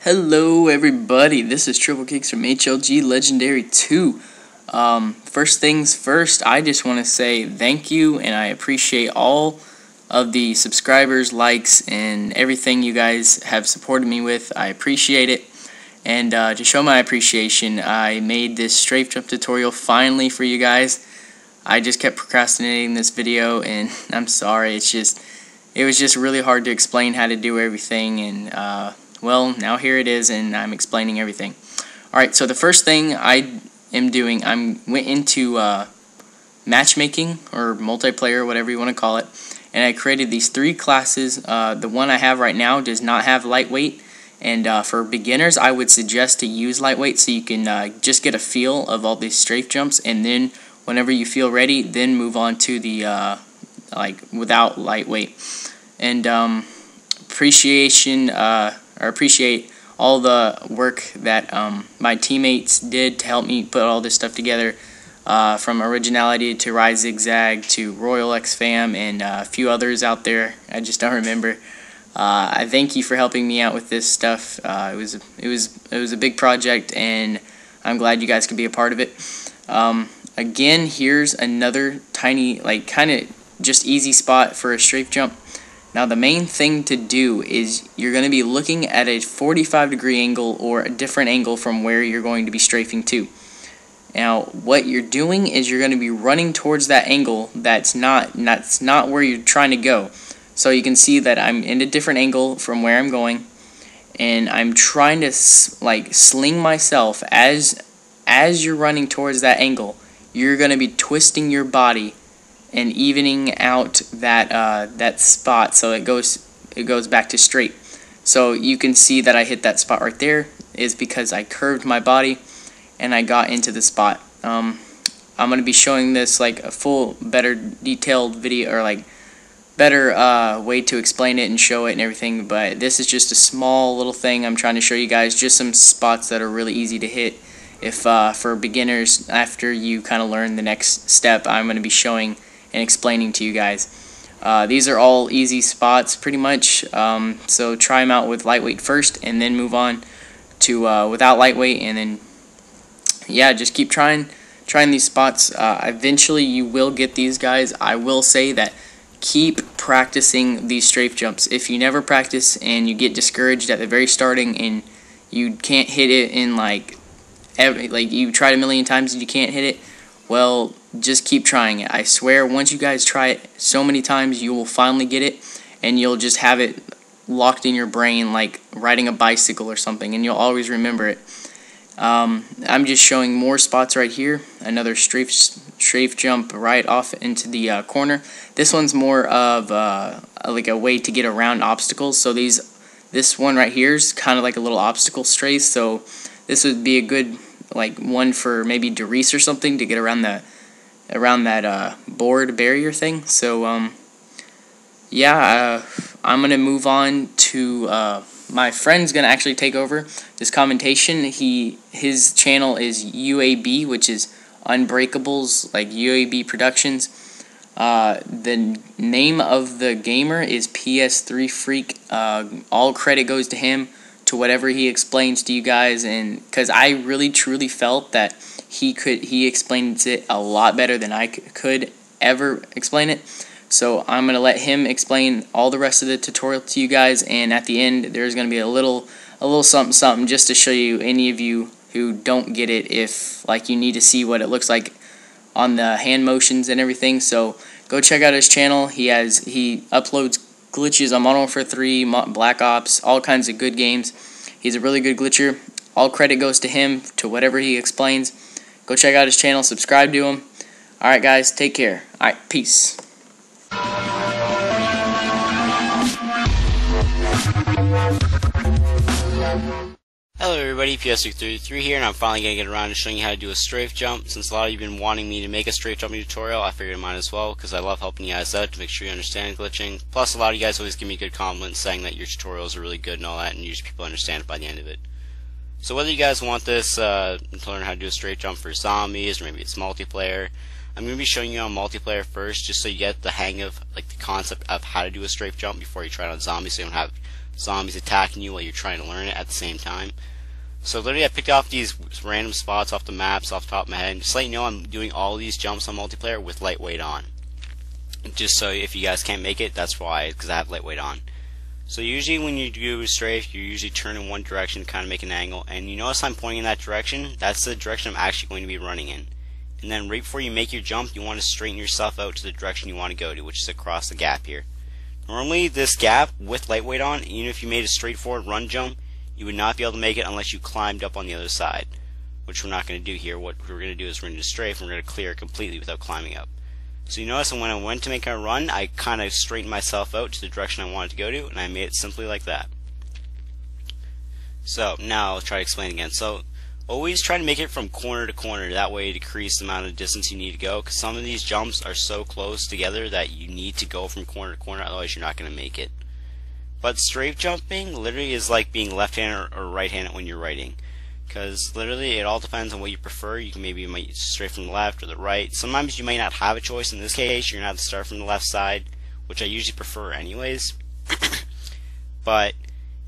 Hello everybody, this is Kickz from HLGLegendary2. First things first, I just want to say thank you, and I appreciate all of the subscribers, likes, and everything you guys have supported me with. I appreciate it. And to show my appreciation, I made this strafe jump tutorial finally for you guys. I just kept procrastinating this video, and I'm sorry, it was just really hard to explain how to do everything, and well, now here it is, and I'm explaining everything. Alright, so the first thing I am doing, I went into matchmaking, or multiplayer, whatever you want to call it, and I created these three classes. The one I have right now does not have lightweight, and for beginners, I would suggest to use lightweight so you can just get a feel of all these strafe jumps, and then whenever you feel ready, then move on to the without lightweight. And appreciate all the work that my teammates did to help me put all this stuff together, from Originality to ZigZag to XROYALx, Pham, and a few others out there. I just don't remember. I thank you for helping me out with this stuff. It was a big project, and I'm glad you guys could be a part of it. Again, here's another tiny, kind of just easy spot for a strafe jump. Now the main thing to do is you're going to be looking at a 45-degree angle or a different angle from where you're going to be strafing to. Now what you're doing is you're going to be running towards that angle that's not where you're trying to go. So you can see that I'm in a different angle from where I'm going, and I'm trying to sling myself as you're running towards that angle. You're going to be twisting your body and evening out that spot so it goes back to straight. So you can see that I hit that spot right there is because I curved my body and I got into the spot. I'm going to be showing this a full, better detailed video, or better way to explain it and show it and everything, but this is just a small little thing I'm trying to show you guys, just some spots that are really easy to hit. If for beginners, after you kind of learn the next step, I'm going to be showing and explaining to you guys. These are all easy spots pretty much, so try them out with lightweight first and then move on to without lightweight, and then yeah, just keep trying these spots. Eventually you will get these guys. I will say that keep practicing these strafe jumps. If you never practice and you get discouraged at the very starting and you can't hit it in you tried a million times and you can't hit it, well, just keep trying it. I swear, once you guys try it so many times, you will finally get it, and you'll just have it locked in your brain like riding a bicycle or something, and you'll always remember it. I'm just showing more spots right here. Another strafe jump right off into the corner. This one's more of a way to get around obstacles. So this one right here is kind of like a little obstacle strafe. So this would be a good one for maybe Doris or something to get around that board barrier thing. So yeah, I'm gonna move on to my friend's gonna actually take over this commentation. His channel is UAB, which is Unbreakables, UBAproductionz. The name of the gamer is PS3 Freak. All credit goes to him, to whatever he explains to you guys, and because I really truly felt that he explains it a lot better than I could ever explain it. So I'm gonna let him explain all the rest of the tutorial to you guys, and at the end there's gonna be a little something just to show you, any of you who don't get it, if you need to see what it looks like on the hand motions and everything. So go check out his channel. He uploads glitches on Modern Warfare 3, Black Ops, all kinds of good games. He's a really good glitcher. All credit goes to him, to whatever he explains. Go check out his channel, subscribe to him. Alright guys, take care. Alright, peace. Hello everybody, PS33 here, and I'm finally going to get around to showing you how to do a strafe jump. Since a lot of you have been wanting me to make a strafe jumping tutorial, I figured I might as well, because I love helping you guys out to make sure you understand glitching. Plus, a lot of you guys always give me good compliments saying that your tutorials are really good and all that, and usually people understand it by the end of it. So whether you guys want this to learn how to do a strafe jump for zombies, or maybe it's multiplayer, I'm going to be showing you on multiplayer first, just so you get the hang of the concept of how to do a strafe jump before you try it on zombies, so you don't have zombies attacking you while you're trying to learn it at the same time. So literally I picked off these random spots off the maps off the top of my head, and just to let you know I'm doing all these jumps on multiplayer with lightweight on. Just so if you guys can't make it, that's why, because I have lightweight on. So usually when you do a strafe, you usually turn in one direction to kind of make an angle, and you notice I'm pointing in that direction. That's the direction I'm actually going to be running in. And then right before you make your jump, you want to straighten yourself out to the direction you want to go to, which is across the gap here. Normally this gap with lightweight on, even if you made a straightforward run jump, you would not be able to make it unless you climbed up on the other side, which we're not going to do here. What we're going to do is we're going to strafe and we're going to clear it completely without climbing up. So you notice when I went to make a run, I kind of straightened myself out to the direction I wanted to go to, and I made it simply like that. So now I'll try to explain again. So always try to make it from corner to corner, that way you decrease the amount of distance you need to go, because some of these jumps are so close together that you need to go from corner to corner, otherwise you're not going to make it. But strafe jumping literally is like being left-handed or right-handed when you're writing. Because literally it all depends on what you prefer. You can maybe might strafe from the left or the right. Sometimes you might not have a choice. In this case, you're going to have to start from the left side, which I usually prefer anyways. But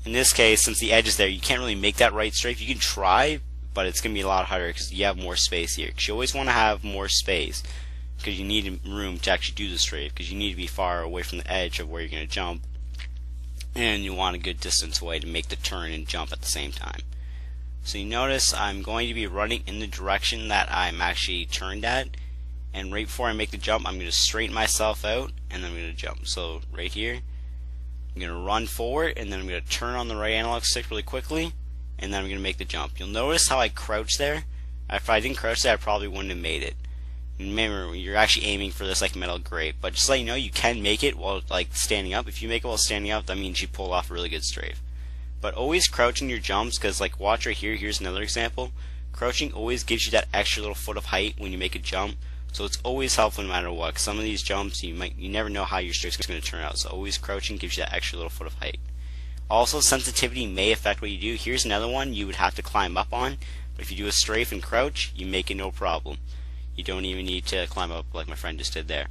in this case, since the edge is there, you can't really make that right strafe. You can try, but it's going to be a lot harder because you have more space here. Because you always want to have more space, because you need room to actually do the strafe, because you need to be far away from the edge of where you're going to jump, and you want a good distance away to make the turn and jump at the same time. So you notice I'm going to be running in the direction that I'm actually turned at, and right before I make the jump I'm going to straighten myself out and then I'm going to jump. So right here I'm going to run forward, and then I'm going to turn on the right analog stick really quickly, and then I'm going to make the jump. You'll notice how I crouch there. If I didn't crouch there I probably wouldn't have made it. And remember, you're actually aiming for this like metal grate, but just to let you know, you can make it while like standing up. If you make it while standing up, that means you pull off a really good strafe. But always crouching your jumps, because like watch right here, here's another example. Crouching always gives you that extra little foot of height when you make a jump, so it's always helpful no matter what. 'Cause some of these jumps you never know how your strafe is going to turn out, so always crouching gives you that extra little foot of height. Also, sensitivity may affect what you do. Here's another one you would have to climb up on, but if you do a strafe and crouch, you make it no problem. You don't even need to climb up like my friend just did there.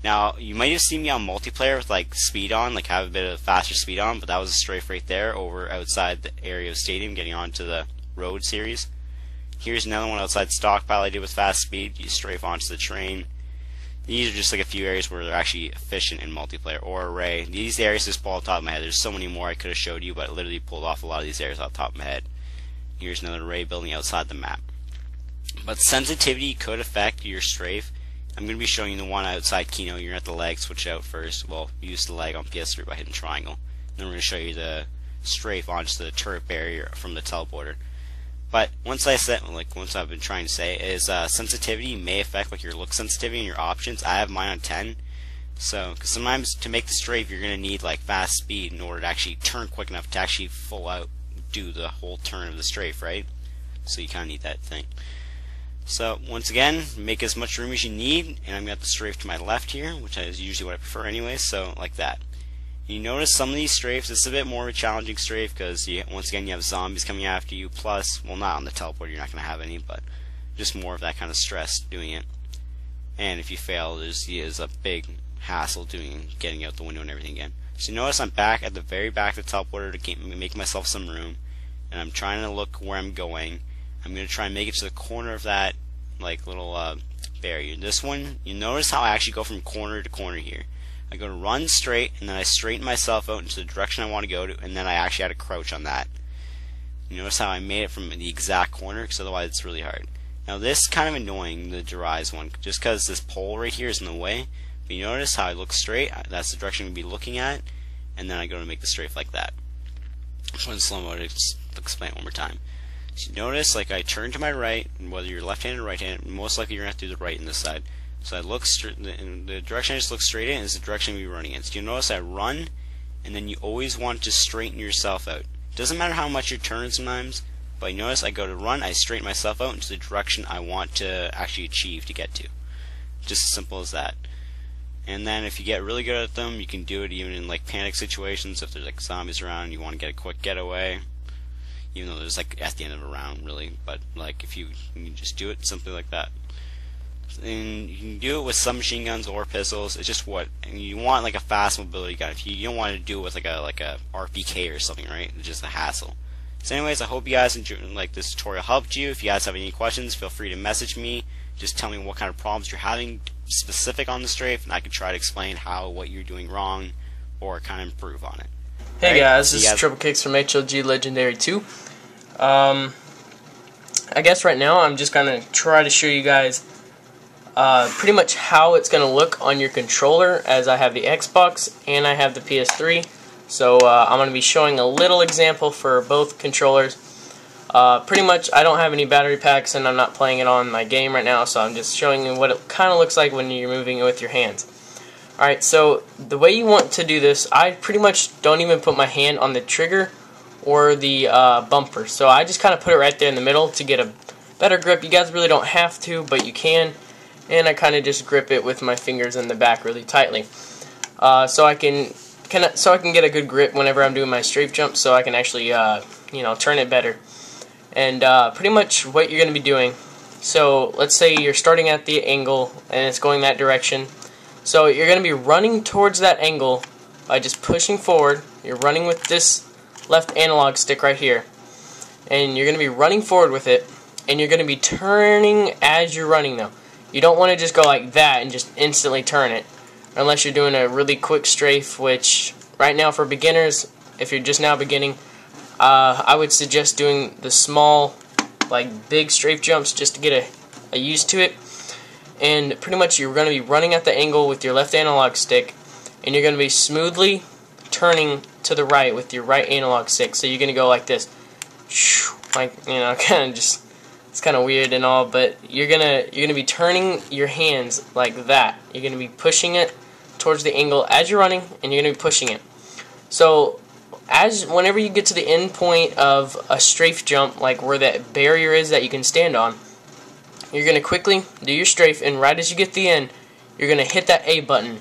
Now, you might have seen me on multiplayer with like speed on, like have a bit of faster speed on, but that was a strafe right there over outside the area of stadium getting onto the road series. Here's another one outside stockpile I did with fast speed. You strafe onto the train. These are just like a few areas where they're actually efficient in multiplayer. Or array. These areas just pull off the top of my head. There's so many more I could have showed you, but I literally pulled off a lot of these areas off the top of my head. Here's another array building outside the map. But sensitivity could affect your strafe. I'm going to be showing you the one outside Kino. You're going to have the leg switch out first. Well, use the leg on PS3 by hitting triangle. Then we're going to show you the strafe onto the turret barrier from the teleporter. But once I've been trying to say is sensitivity may affect like your look sensitivity and your options. I have mine on 10. So, because sometimes to make the strafe you're going to need like fast speed in order to actually turn quick enough to actually full out do the whole turn of the strafe, right? So you kind of need that thing. So once again, make as much room as you need, and I'm got the strafe to my left here, which is usually what I prefer anyway, so like that. You notice some of these strafes, it's a bit more of a challenging strafe because once again you have zombies coming after you, plus, well, not on the teleporter, you're not going to have any, but just more of that kind of stress doing it. And if you fail, there's a big hassle getting out the window and everything again. So you notice I'm back at the very back of the teleporter to make myself some room, and I'm trying to look where I'm going. I'm going to try and make it to the corner of that like little barrier. This one, you notice how I actually go from corner to corner here. I go to run straight, and then I straighten myself out into the direction I want to go to, and then I actually had to crouch on that. You notice how I made it from the exact corner, because otherwise it's really hard. Now this is kind of annoying, the Derize one, just because this pole right here is in the way. But you notice how I look straight, that's the direction I'm going to be looking at, and then I go to make the strafe like that. I'm going to slow mo to explain it one more time. So you notice, like I turn to my right, and whether you're left-handed or right-handed, most likely you're going to have to do the right in this side. So I look straight, the direction I just look straight in is the direction we're running in. So you notice I run, and then you always want to straighten yourself out. It doesn't matter how much you turn sometimes, but you notice I go to run, I straighten myself out into the direction I want to actually achieve to get to. Just as simple as that. And then if you get really good at them, you can do it even in like panic situations. If there's like zombies around and you want to get a quick getaway, even though there's like at the end of a round really, but like if you can just do it simply like that. And you can do it with submachine guns or pistols. It's just what, and you want like a fast mobility gun. If you don't want to do it with like a RPK or something, right? It's just a hassle. So anyways, I hope you guys enjoyed, like, this tutorial helped you. If you guys have any questions, feel free to message me. Just tell me what kind of problems you're having specific on the strafe, and I can try to explain what you're doing wrong or kind of improve on it. Hey guys, this is Triple Kickz from HLGLegendary2. I guess right now I'm just going to try to show you guys pretty much how it's going to look on your controller, as I have the Xbox and I have the PS3. So I'm going to be showing a little example for both controllers. Pretty much I don't have any battery packs and I'm not playing it on my game right now, so I'm just showing you what it kind of looks like when you're moving it with your hands. Alright, so the way you want to do this, I pretty much don't even put my hand on the trigger or the bumper. So I just kind of put it right there in the middle to get a better grip. You guys really don't have to, but you can. And I kind of just grip it with my fingers in the back really tightly. So I can get a good grip whenever I'm doing my strafe jump, so I can actually turn it better. And pretty much what you're going to be doing, so let's say you're starting at the angle and it's going that direction. So you're going to be running towards that angle by just pushing forward. You're running with this left analog stick right here, and you're going to be running forward with it, and you're going to be turning as you're running though. You don't want to just go like that and just instantly turn it, unless you're doing a really quick strafe, which right now for beginners, if you're just now beginning, I would suggest doing the small, like big strafe jumps just to get a used to it. And pretty much you're going to be running at the angle with your left analog stick, and you're going to be smoothly turning to the right with your right analog stick. So you're going to go like this, like, kind of just, it's kind of weird and all, but you're gonna be turning your hands like that. You're gonna be pushing it towards the angle as you're running, and you're gonna be pushing it. So whenever you get to the end point of a strafe jump, like where that barrier is that you can stand on, you're gonna quickly do your strafe, and right as you get to the end, you're gonna hit that A button.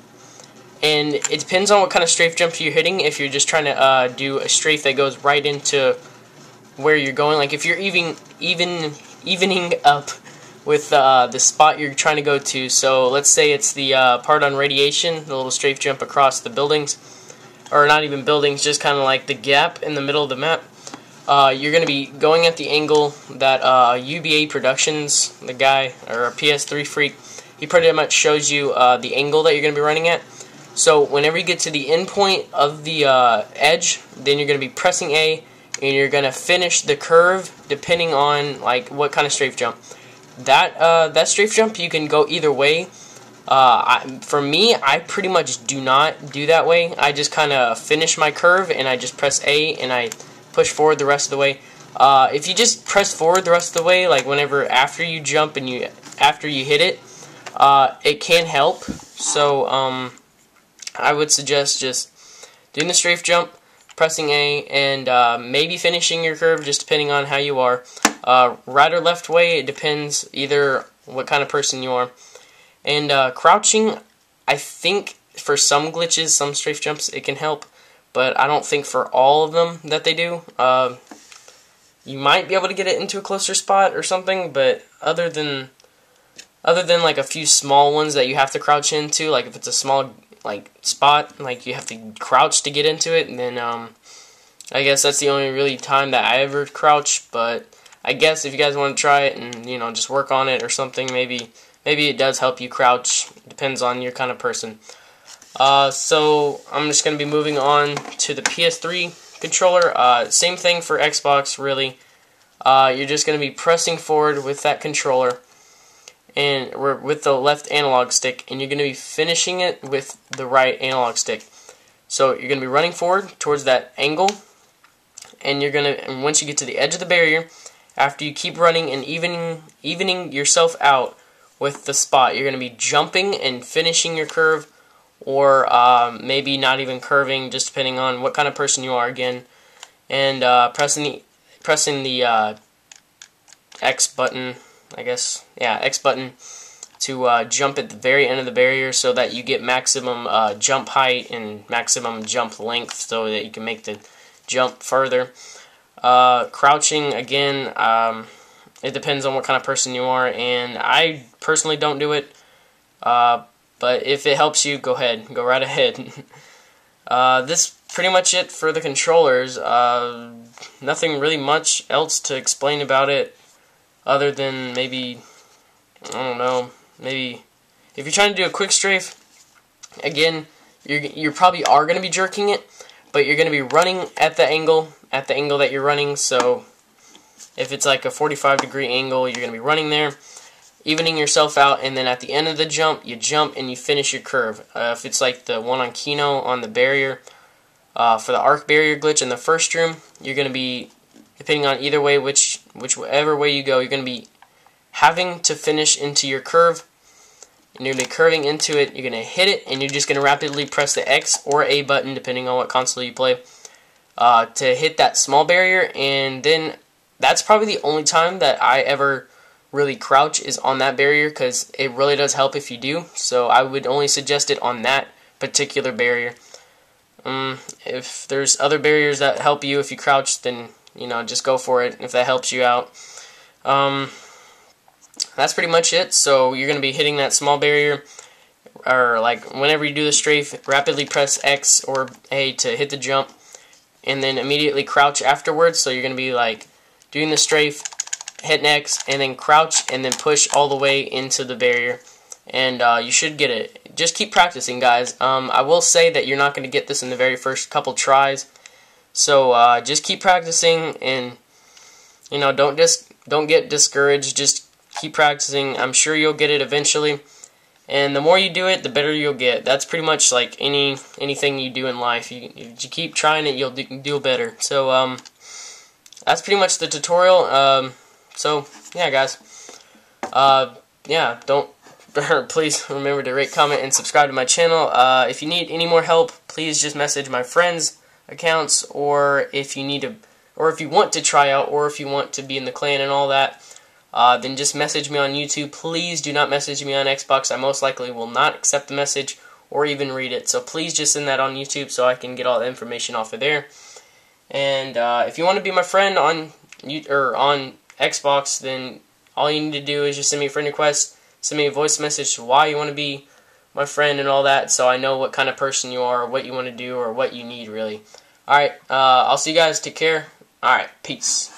And it depends on what kind of strafe jump you're hitting. If you're just trying to do a strafe that goes right into where you're going, like if you're evening up with the spot you're trying to go to. So let's say it's the part on radiation, the little strafe jump across the buildings, or not even buildings, just kind of like the gap in the middle of the map. You're going to be going at the angle that UBAproductionz, the guy, or a PS3 freak, he pretty much shows you the angle that you're going to be running at. So whenever you get to the end point of the edge, then you're going to be pressing A, and you're going to finish the curve depending on like what kind of strafe jump. That strafe jump, you can go either way. For me, I pretty much do not do that way. I just kind of finish my curve, and I just press A, and I push forward the rest of the way. If you just press forward the rest of the way, like whenever after you jump and after you hit it, it can help. So I would suggest just doing the strafe jump, pressing A, and maybe finishing your curve, just depending on how you are. Right or left way, it depends either what kind of person you are. And crouching, I think for some glitches, some strafe jumps, it can help, but I don't think for all of them that they do. You might be able to get it into a closer spot or something, but other than like a few small ones that you have to crouch into, like if it's a small like spot, like you have to crouch to get into it, and then I guess that's the only really time that I ever crouch. But I guess if you guys want to try it and just work on it or something, maybe it does help you crouch. Depends on your kind of person. So I'm just going to be moving on to the PS3 controller. Same thing for Xbox, really. You're just going to be pressing forward with that controller, and with the left analog stick, and you're going to be finishing it with the right analog stick. So you're going to be running forward towards that angle, and once you get to the edge of the barrier, after you keep running and evening yourself out with the spot, you're going to be jumping and finishing your curve, or maybe not even curving, just depending on what kind of person you are again, and pressing the X button, I guess, yeah, X button, to jump at the very end of the barrier, so that you get maximum jump height and maximum jump length, so that you can make the jump further. Crouching, again, It depends on what kind of person you are, and I personally don't do it. But if it helps you, go ahead. Go right ahead. This is pretty much it for the controllers. Nothing really much else to explain about it other than maybe, I don't know, maybe if you're trying to do a quick strafe, again, you probably are going to be jerking it, but you're going to be running at the angle that you're running. So if it's like a 45-degree angle, you're going to be running there, evening yourself out, and then at the end of the jump, you jump and you finish your curve. If it's like the one on Kino on the barrier, for the arc barrier glitch in the first room, you're going to be, depending on either way, whichever way you go, you're going to be having to finish into your curve, and you're going to be curving into it. You're going to hit it, and you're just going to rapidly press the X or A button, depending on what console you play, to hit that small barrier, and then that's probably the only time that I ever really crouch is on that barrier, because it really does help if you do. So I would only suggest it on that particular barrier. If there's other barriers that help you if you crouch, then just go for it if that helps you out. That's pretty much it. So you're going to be hitting that small barrier, or like whenever you do the strafe, rapidly press X or A to hit the jump, and then immediately crouch afterwards. So you're going to be like doing the strafe, hit X, and then crouch, and then push all the way into the barrier, and you should get it. Just keep practicing, guys. I will say that you're not going to get this in the very first couple tries, so just keep practicing, and don't get discouraged. Just keep practicing. I'm sure you'll get it eventually, and the more you do it, the better you'll get. That's pretty much like anything you do in life. You keep trying it, you'll do better. So that's pretty much the tutorial. So yeah, guys. Yeah, please remember to rate, comment, and subscribe to my channel. If you need any more help, please just message my friends' accounts, or if you want to try out, or if you want to be in the clan and all that, then just message me on YouTube. Please do not message me on Xbox. I most likely will not accept the message or even read it. So please just send that on YouTube so I can get all the information off of there. And if you want to be my friend on Xbox, then all you need to do is just send me a friend request, send me a voice message why you want to be my friend and all that, so I know what kind of person you are, or what you want to do, or what you need, really. Alright, I'll see you guys. Take care. Alright, peace.